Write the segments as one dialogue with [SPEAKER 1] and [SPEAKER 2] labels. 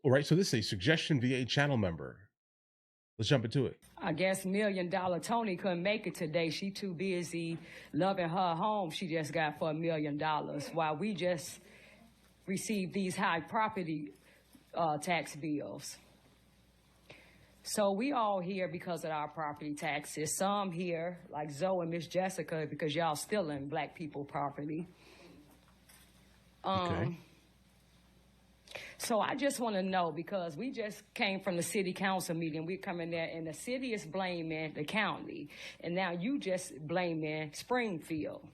[SPEAKER 1] All right, so this is a suggestion via a channel member. Let's jump into it.
[SPEAKER 2] I guess $1 Million Tony couldn't make it today. She too busy loving her home she just got for $1 million, while we just received these high property tax bills. So we all here because of our property taxes. Some here, like Zoe and Miss Jessica, because y'all stealing black people property.
[SPEAKER 1] Okay.
[SPEAKER 2] So I just want to know, because we just came from the city council meeting. We're coming there, and the city is blaming the county, and now you just blaming Springfield.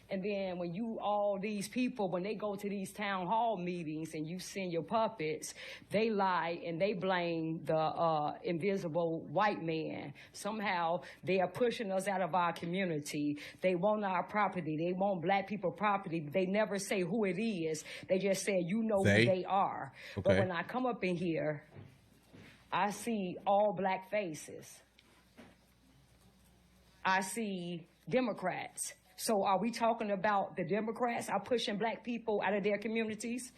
[SPEAKER 2] And then when you, all these people, when they go to these town hall meetings and you send your puppets, they lie and they blame the invisible white man. Somehow they are pushing us out of our community. They want our property. They want black people property. They never say who it is. They just say, you know who they are.
[SPEAKER 1] Okay.
[SPEAKER 2] But when I come up in here, I see all black faces. I see Democrats. So are we talking about the Democrats are pushing black people out of their communities?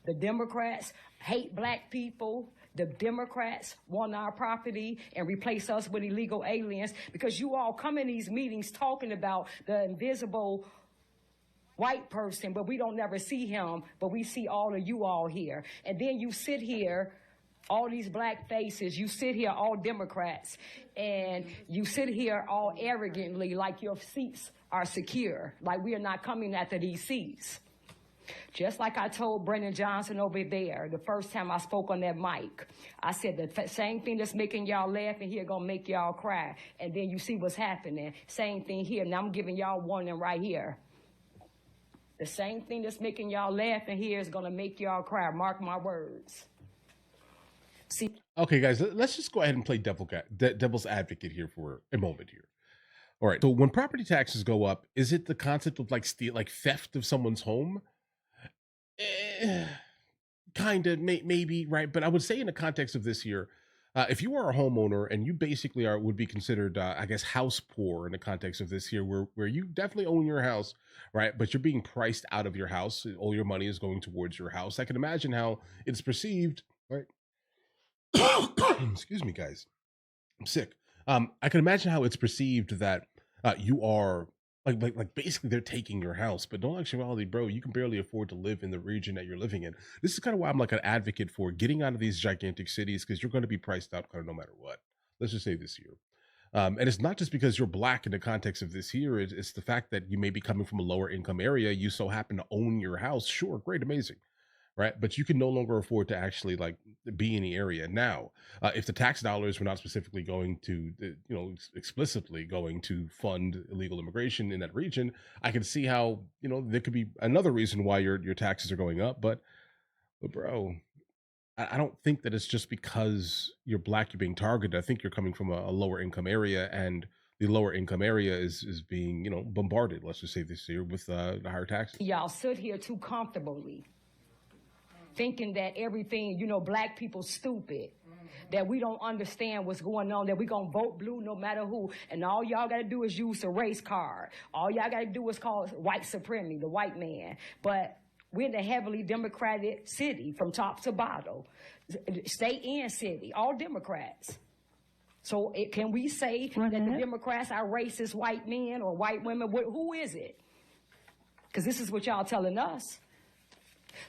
[SPEAKER 2] The Democrats hate black people. The Democrats want our property and replace us with illegal aliens, because you all come in these meetings talking about the invisible white person, but we don't never see him, but we see all of you all here. And then you sit here, all these black faces, you sit here, all Democrats, and you sit here all arrogantly like your seats are secure, like we are not coming after these seats. Just like I told Brendan Johnson over there the first time I spoke on that mic, I said the same thing that's making y'all laugh and here gonna make y'all cry. And then you see what's happening. Same thing here. Now I'm giving y'all warning right here. The same thing that's making y'all laugh and here is gonna make y'all cry. Mark my words. See.
[SPEAKER 1] Okay, guys, let's just go ahead and play devil's advocate here for a moment here. All right. So when property taxes go up, is it the concept of like theft of someone's home? Kind of, maybe, right? But I would say in the context of this year, if you are a homeowner and you basically would be considered, I guess, house poor in the context of this year, where you definitely own your house, right? But you're being priced out of your house. All your money is going towards your house. I can imagine how it's perceived, right? Excuse me, guys. I'm sick. I can imagine how it's perceived that you are like basically they're taking your house, but in all actuality, bro, you can barely afford to live in the region that you're living in. This is kind of why I'm like an advocate for getting out of these gigantic cities, because you're going to be priced out kind of no matter what. Let's just say this year. And it's not just because you're black in the context of this here. It's the fact that you may be coming from a lower income area. You so happen to own your house. Sure, great, amazing. Right, but you can no longer afford to actually like be in the area now. If the tax dollars were not specifically going to, explicitly going to fund illegal immigration in that region, I can see how there could be another reason why your taxes are going up. But bro, I don't think that it's just because you're black you're being targeted. I think you're coming from a lower income area, and the lower income area is being bombarded. Let's just say this year with the higher taxes.
[SPEAKER 2] Y'all sit here too comfortably, thinking that everything, black people stupid, that we don't understand what's going on, that we gonna vote blue no matter who, and all y'all gotta do is use a race card. All y'all gotta do is call white supremacy, the white man. But we're in a heavily Democratic city from top to bottom, state and city, all Democrats. So can we say that the Democrats are racist white men or white women? Who is it? Because this is what y'all telling us.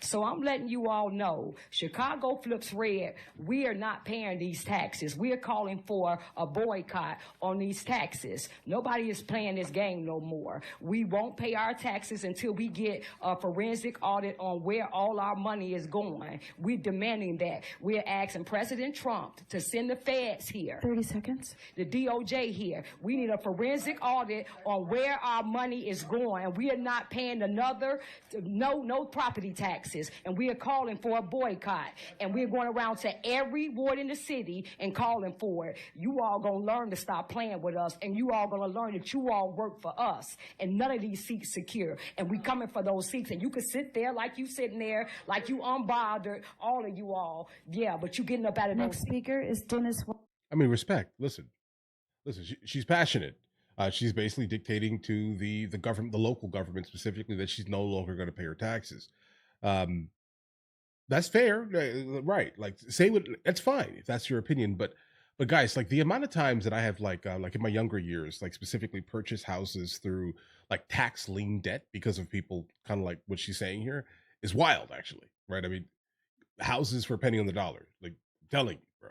[SPEAKER 2] So I'm letting you all know, Chicago flips red. We are not paying these taxes. We are calling for a boycott on these taxes. Nobody is playing this game no more. We won't pay our taxes until we get a forensic audit on where all our money is going. We're demanding that. We're asking President Trump to send the feds here.
[SPEAKER 3] 30 seconds.
[SPEAKER 2] The DOJ here. We need a forensic audit on where our money is going. We are not paying no property taxes. And we are calling for a boycott. And we're going around to every ward in the city and calling for it. You all going to learn to stop playing with us. And you all going to learn that you all work for us. And none of these seats secure. And we coming for those seats. And you can sit there like you sitting there, like you unbothered, all of you all. Yeah, but you getting up out of those seats.
[SPEAKER 3] Next speaker is Dennis.
[SPEAKER 1] I mean, respect. Listen, she's passionate. She's basically dictating to the government, the local government specifically, that she's no longer going to pay her taxes. That's fair, right? Like, say what that's fine if that's your opinion, but guys, like the amount of times that I have like in my younger years, like specifically purchased houses through like tax lien debt because of people kind of like what she's saying here is wild, actually, right? I mean, houses for a penny on the dollar, like I'm telling you, bro,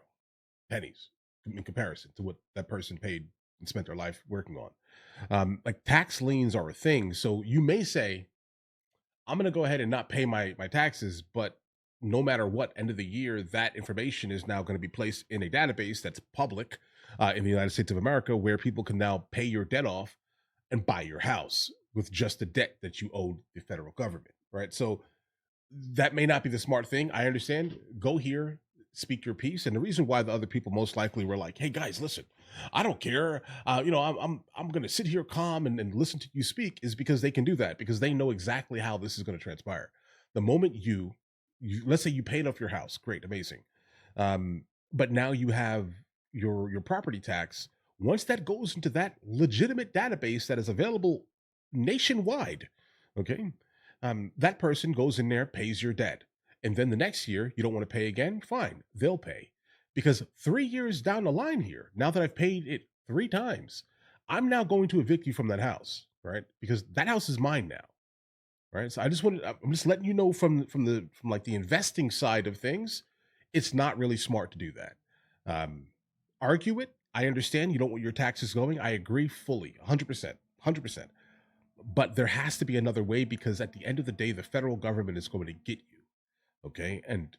[SPEAKER 1] pennies in comparison to what that person paid and spent their life working on. Like tax liens are a thing, so you may say I'm going to go ahead and not pay my taxes, but no matter what, end of the year, that information is now going to be placed in a database that's public in the United States of America, where people can now pay your debt off and buy your house with just the debt that you owed the federal government, right? So that may not be the smart thing. I understand. Go here, speak your piece, and the reason why the other people most likely were like, "Hey guys, listen, I don't care. I'm going to sit here calm and listen to you speak," is because they can do that because they know exactly how this is going to transpire. The moment you let's say you paid off your house, great, amazing, but now you have your property tax. Once that goes into that legitimate database that is available nationwide, okay, that person goes in there, pays your debt. And then the next year, you don't want to pay again? Fine, they'll pay. Because 3 years down the line here, now that I've paid it 3 times, I'm now going to evict you from that house, right? Because that house is mine now, right? So I'm just letting you know from like the investing side of things, it's not really smart to do that. Um, Argue it. I understand you don't want your taxes going. I agree fully, 100%, 100%. But there has to be another way because at the end of the day, the federal government is going to get you. Okay. And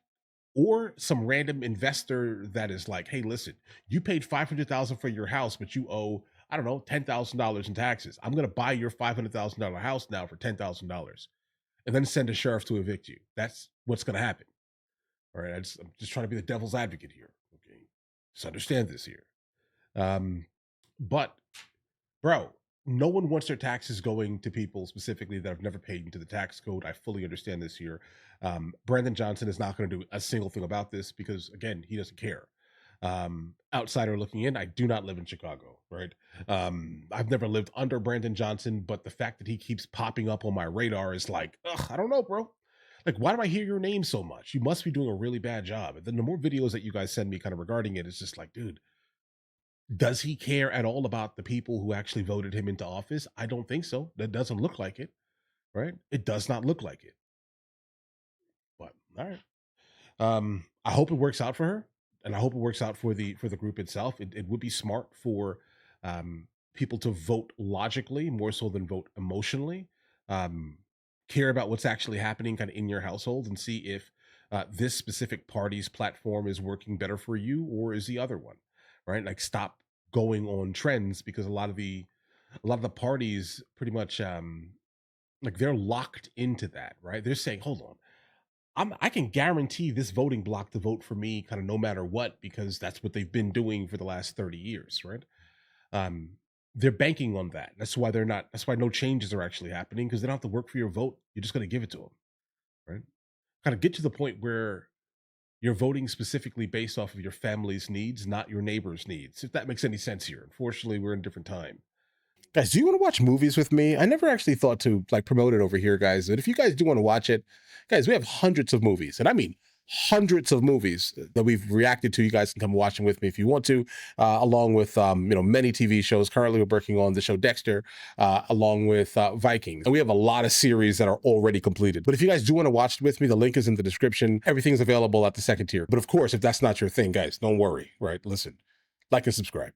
[SPEAKER 1] or some random investor that is like, hey, listen, you paid 500,000 for your house, but you owe, I don't know, $10,000 in taxes. I'm going to buy your $500,000 house now for $10,000 and then send a sheriff to evict you. That's what's going to happen. All right. I'm just trying to be the devil's advocate here. Okay. Just understand this here. But bro, no one wants their taxes going to people specifically that have never paid into the tax code. I fully understand this here. Brandon Johnson is not going to do a single thing about this because, again, he doesn't care. Outsider looking in, I do not live in Chicago, right? I've never lived under Brandon Johnson, but the fact that he keeps popping up on my radar is like, ugh, I don't know, bro. Like, why do I hear your name so much? You must be doing a really bad job. And then the more videos that you guys send me kind of regarding it, it's just like, dude, does he care at all about the people who actually voted him into office? I don't think so. That doesn't look like it, right? It does not look like it. But all right. I hope it works out for her, and I hope it works out for the group itself. It would be smart for people to vote logically more so than vote emotionally. Um, Care about what's actually happening kind of in your household and see if this specific party's platform is working better for you or is the other one, right? Like stop going on trends because a lot of the parties pretty much like they're locked into that, right? They're saying, hold on, I can guarantee this voting block to vote for me kind of no matter what because that's what they've been doing for the last 30 years, right? Um, they're banking on that. That's why no changes are actually happening because they don't have to work for your vote. You're just going to give it to them, right? Kind of get to the point where you're voting specifically based off of your family's needs, not your neighbor's needs. If that makes any sense here. Unfortunately, we're in a different time.
[SPEAKER 3] Guys, do you want to watch movies with me? I never actually thought to like promote it over here, guys. But if you guys do want to watch it, guys, we have hundreds of movies, and I mean hundreds of movies that we've reacted to. You guys can come watch them with me if you want to, along with many TV shows. Currently, we're working on the show Dexter, along with Vikings, and we have a lot of series that are already completed. But if you guys do want to watch it with me, the link is in the description. Everything's available at the second tier. But of course, if that's not your thing, guys, don't worry. Right? Listen, like and subscribe.